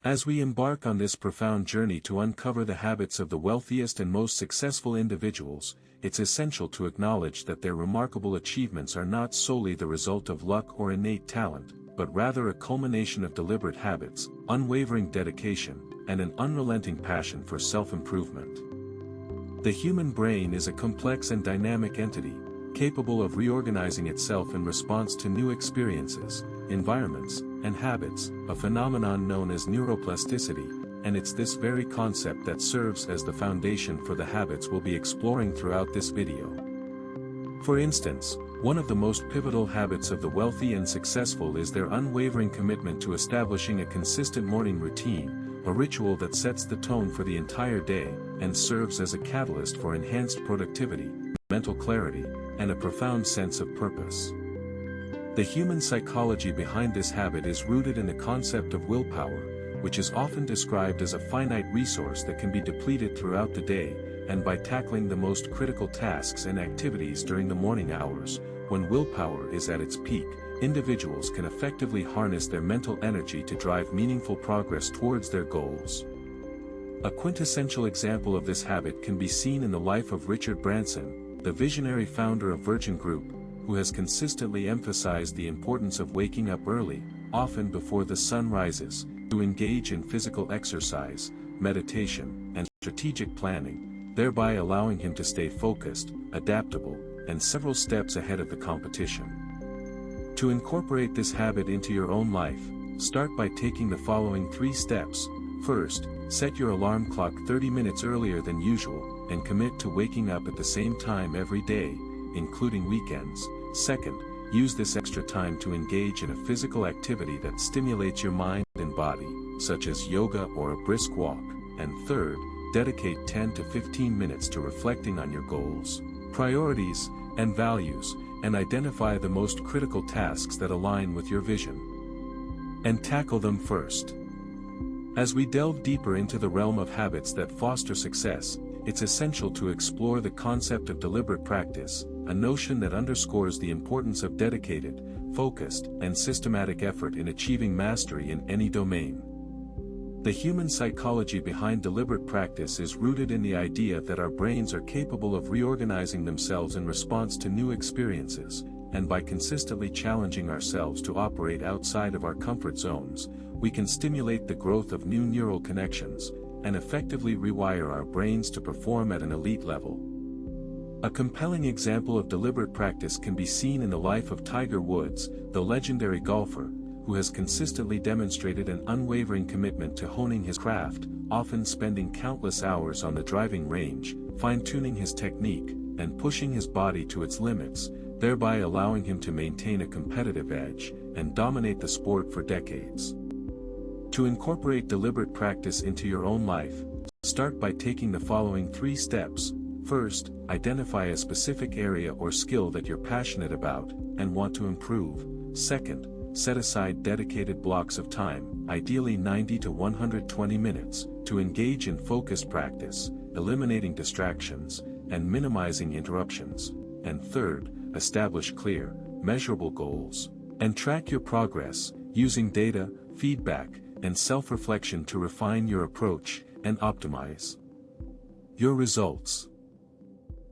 As we embark on this profound journey to uncover the habits of the wealthiest and most successful individuals, it's essential to acknowledge that their remarkable achievements are not solely the result of luck or innate talent, but rather a culmination of deliberate habits, unwavering dedication, and an unrelenting passion for self-improvement. The human brain is a complex and dynamic entity, capable of reorganizing itself in response to new experiences, environments, and habits, a phenomenon known as neuroplasticity, and it's this very concept that serves as the foundation for the habits we'll be exploring throughout this video. For instance, one of the most pivotal habits of the wealthy and successful is their unwavering commitment to establishing a consistent morning routine, a ritual that sets the tone for the entire day, and serves as a catalyst for enhanced productivity, mental clarity, and a profound sense of purpose. The human psychology behind this habit is rooted in the concept of willpower, which is often described as a finite resource that can be depleted throughout the day, and by tackling the most critical tasks and activities during the morning hours, when willpower is at its peak, individuals can effectively harness their mental energy to drive meaningful progress towards their goals. A quintessential example of this habit can be seen in the life of Richard Branson, the visionary founder of Virgin Group, who has consistently emphasized the importance of waking up early, often before the sun rises, to engage in physical exercise, meditation, and strategic planning, thereby allowing him to stay focused, adaptable, and several steps ahead of the competition. To incorporate this habit into your own life, start by taking the following 3 steps. First, set your alarm clock 30 minutes earlier than usual, and commit to waking up at the same time every day, including weekends. Second, use this extra time to engage in a physical activity that stimulates your mind and body, such as yoga or a brisk walk. And third, dedicate 10 to 15 minutes to reflecting on your goals, priorities, and values, and identify the most critical tasks that align with your vision. And tackle them first. As we delve deeper into the realm of habits that foster success, it's essential to explore the concept of deliberate practice, a notion that underscores the importance of dedicated, focused, and systematic effort in achieving mastery in any domain. The human psychology behind deliberate practice is rooted in the idea that our brains are capable of reorganizing themselves in response to new experiences, and by consistently challenging ourselves to operate outside of our comfort zones, we can stimulate the growth of new neural connections, and effectively rewire our brains to perform at an elite level. A compelling example of deliberate practice can be seen in the life of Tiger Woods, the legendary golfer, who has consistently demonstrated an unwavering commitment to honing his craft, often spending countless hours on the driving range, fine-tuning his technique, and pushing his body to its limits, thereby allowing him to maintain a competitive edge, and dominate the sport for decades. To incorporate deliberate practice into your own life, start by taking the following 3 steps. First, identify a specific area or skill that you're passionate about, and want to improve. Second, set aside dedicated blocks of time, ideally 90 to 120 minutes, to engage in focused practice, eliminating distractions, and minimizing interruptions. And third, establish clear, measurable goals, and track your progress, using data, feedback, and self-reflection to refine your approach, and optimize your results.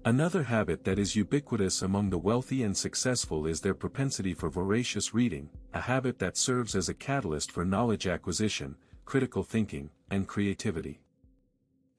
Another habit that is ubiquitous among the wealthy and successful is their propensity for voracious reading, a habit that serves as a catalyst for knowledge acquisition, critical thinking, and creativity.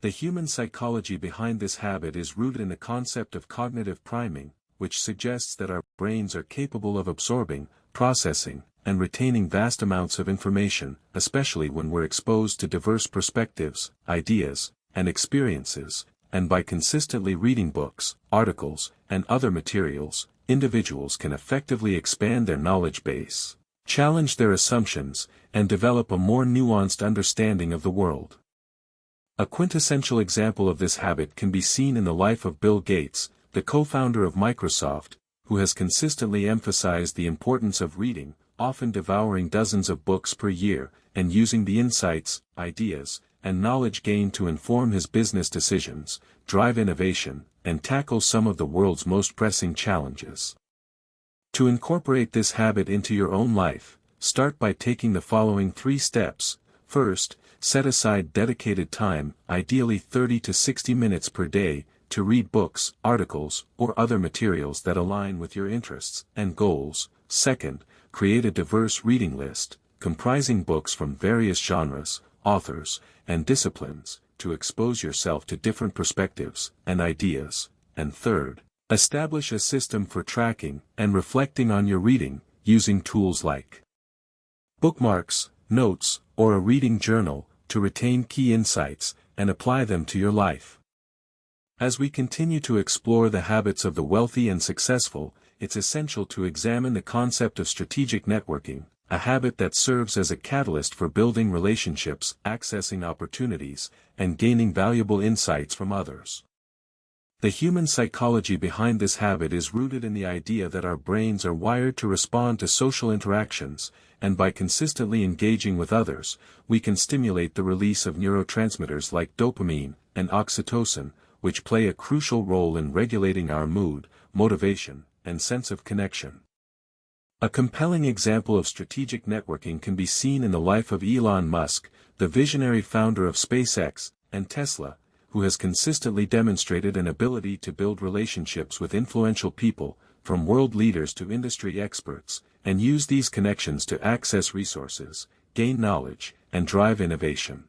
The human psychology behind this habit is rooted in the concept of cognitive priming, which suggests that our brains are capable of absorbing, processing, and retaining vast amounts of information, especially when we're exposed to diverse perspectives, ideas, and experiences. And by consistently reading books, articles, and other materials, individuals can effectively expand their knowledge base, challenge their assumptions, and develop a more nuanced understanding of the world. A quintessential example of this habit can be seen in the life of Bill Gates, the co-founder of Microsoft, who has consistently emphasized the importance of reading, often devouring dozens of books per year, and using the insights, ideas, and knowledge gained to inform his business decisions, drive innovation, and tackle some of the world's most pressing challenges. To incorporate this habit into your own life, start by taking the following 3 steps. First, set aside dedicated time, ideally 30 to 60 minutes per day, to read books, articles, or other materials that align with your interests and goals. Second, create a diverse reading list, comprising books from various genres, authors, and disciplines, to expose yourself to different perspectives and ideas. And third, establish a system for tracking and reflecting on your reading, using tools like bookmarks, notes, or a reading journal, to retain key insights and apply them to your life. As we continue to explore the habits of the wealthy and successful, it's essential to examine the concept of strategic networking, a habit that serves as a catalyst for building relationships, accessing opportunities, and gaining valuable insights from others. The human psychology behind this habit is rooted in the idea that our brains are wired to respond to social interactions, and by consistently engaging with others, we can stimulate the release of neurotransmitters like dopamine and oxytocin, which play a crucial role in regulating our mood, motivation, and sense of connection. A compelling example of strategic networking can be seen in the life of Elon Musk, the visionary founder of SpaceX and Tesla, who has consistently demonstrated an ability to build relationships with influential people, from world leaders to industry experts, and use these connections to access resources, gain knowledge, and drive innovation.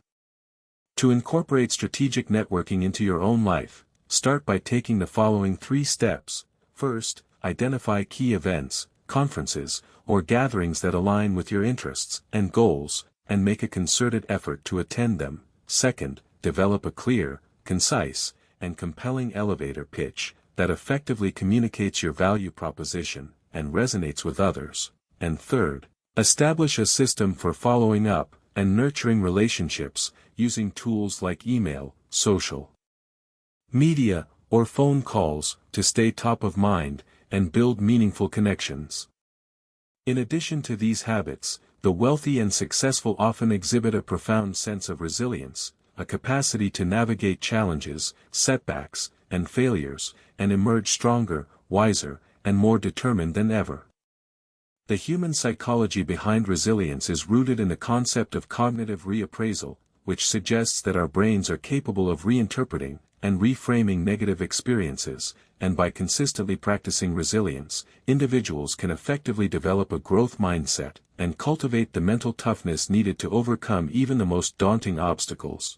To incorporate strategic networking into your own life, start by taking the following 3 steps. First, identify key events, conferences, or gatherings that align with your interests and goals, and make a concerted effort to attend them. Second, develop a clear, concise, and compelling elevator pitch that effectively communicates your value proposition and resonates with others. And third, establish a system for following up and nurturing relationships, using tools like email, social media, or phone calls to stay top of mind and build meaningful connections. In addition to these habits, the wealthy and successful often exhibit a profound sense of resilience, a capacity to navigate challenges, setbacks, and failures, and emerge stronger, wiser, and more determined than ever. The human psychology behind resilience is rooted in the concept of cognitive reappraisal, which suggests that our brains are capable of reinterpreting and reframing negative experiences, and by consistently practicing resilience, individuals can effectively develop a growth mindset and cultivate the mental toughness needed to overcome even the most daunting obstacles.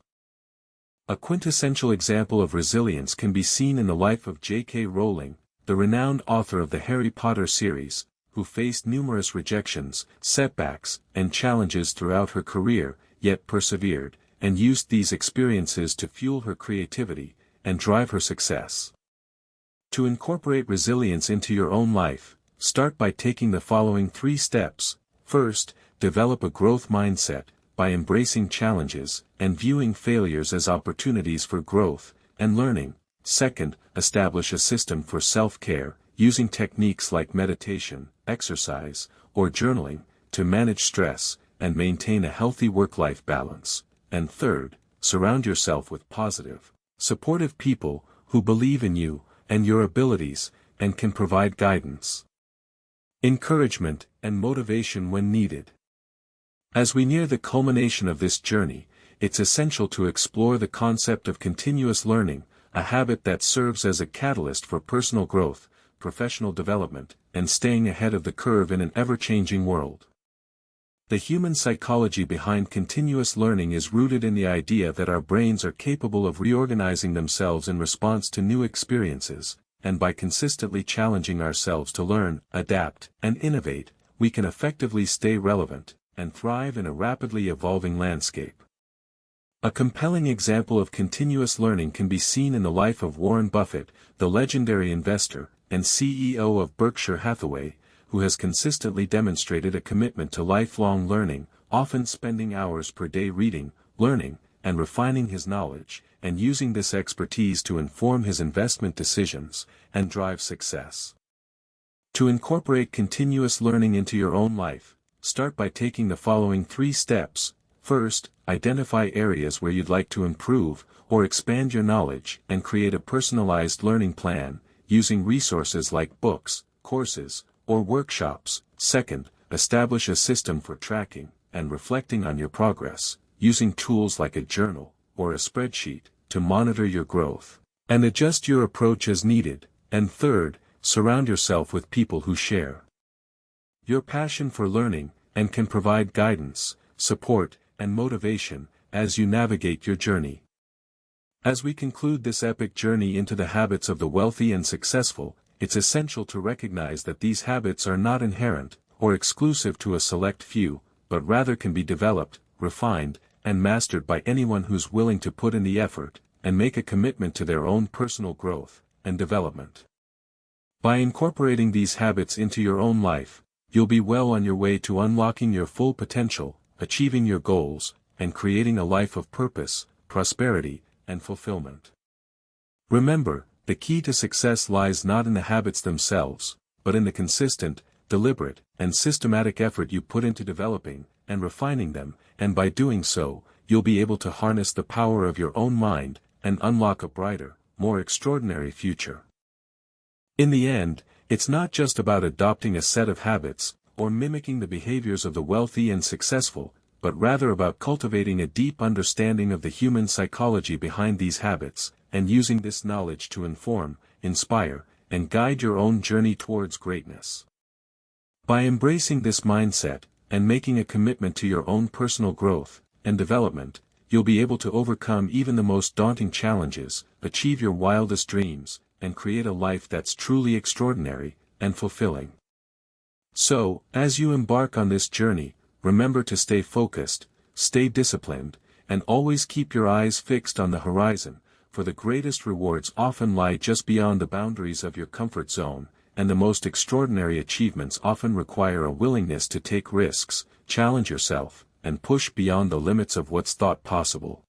A quintessential example of resilience can be seen in the life of J.K. Rowling, the renowned author of the Harry Potter series, who faced numerous rejections, setbacks, and challenges throughout her career, yet persevered, and used these experiences to fuel her creativity and drive her success. To incorporate resilience into your own life, start by taking the following 3 steps. First, develop a growth mindset by embracing challenges and viewing failures as opportunities for growth and learning. Second, establish a system for self-care, using techniques like meditation, exercise, or journaling to manage stress and maintain a healthy work-life balance. And third, surround yourself with positive, supportive people who believe in you and your abilities and can provide guidance, encouragement, and motivation when needed. As we near the culmination of this journey, it's essential to explore the concept of continuous learning, a habit that serves as a catalyst for personal growth, professional development, and staying ahead of the curve in an ever-changing world. The human psychology behind continuous learning is rooted in the idea that our brains are capable of reorganizing themselves in response to new experiences, and by consistently challenging ourselves to learn, adapt, and innovate, we can effectively stay relevant and thrive in a rapidly evolving landscape. A compelling example of continuous learning can be seen in the life of Warren Buffett, the legendary investor and CEO of Berkshire Hathaway, who has consistently demonstrated a commitment to lifelong learning, often spending hours per day reading, learning, and refining his knowledge, and using this expertise to inform his investment decisions and drive success. To incorporate continuous learning into your own life, start by taking the following 3 steps. First, identify areas where you'd like to improve or expand your knowledge and create a personalized learning plan, using resources like books, courses, or workshops. Second, establish a system for tracking and reflecting on your progress, using tools like a journal or a spreadsheet to monitor your growth and adjust your approach as needed. And third, surround yourself with people who share your passion for learning and can provide guidance, support, and motivation as you navigate your journey. As we conclude this epic journey into the habits of the wealthy and successful, it's essential to recognize that these habits are not inherent or exclusive to a select few, but rather can be developed, refined, and mastered by anyone who's willing to put in the effort and make a commitment to their own personal growth and development. By incorporating these habits into your own life, you'll be well on your way to unlocking your full potential, achieving your goals, and creating a life of purpose, prosperity, and fulfillment. Remember, the key to success lies not in the habits themselves, but in the consistent, deliberate, and systematic effort you put into developing and refining them, and by doing so, you'll be able to harness the power of your own mind and unlock a brighter, more extraordinary future. In the end, it's not just about adopting a set of habits, or mimicking the behaviors of the wealthy and successful, but rather about cultivating a deep understanding of the human psychology behind these habits, and using this knowledge to inform, inspire, and guide your own journey towards greatness. By embracing this mindset, and making a commitment to your own personal growth and development, you'll be able to overcome even the most daunting challenges, achieve your wildest dreams, and create a life that's truly extraordinary and fulfilling. So, as you embark on this journey, remember to stay focused, stay disciplined, and always keep your eyes fixed on the horizon, for the greatest rewards often lie just beyond the boundaries of your comfort zone, and the most extraordinary achievements often require a willingness to take risks, challenge yourself, and push beyond the limits of what's thought possible.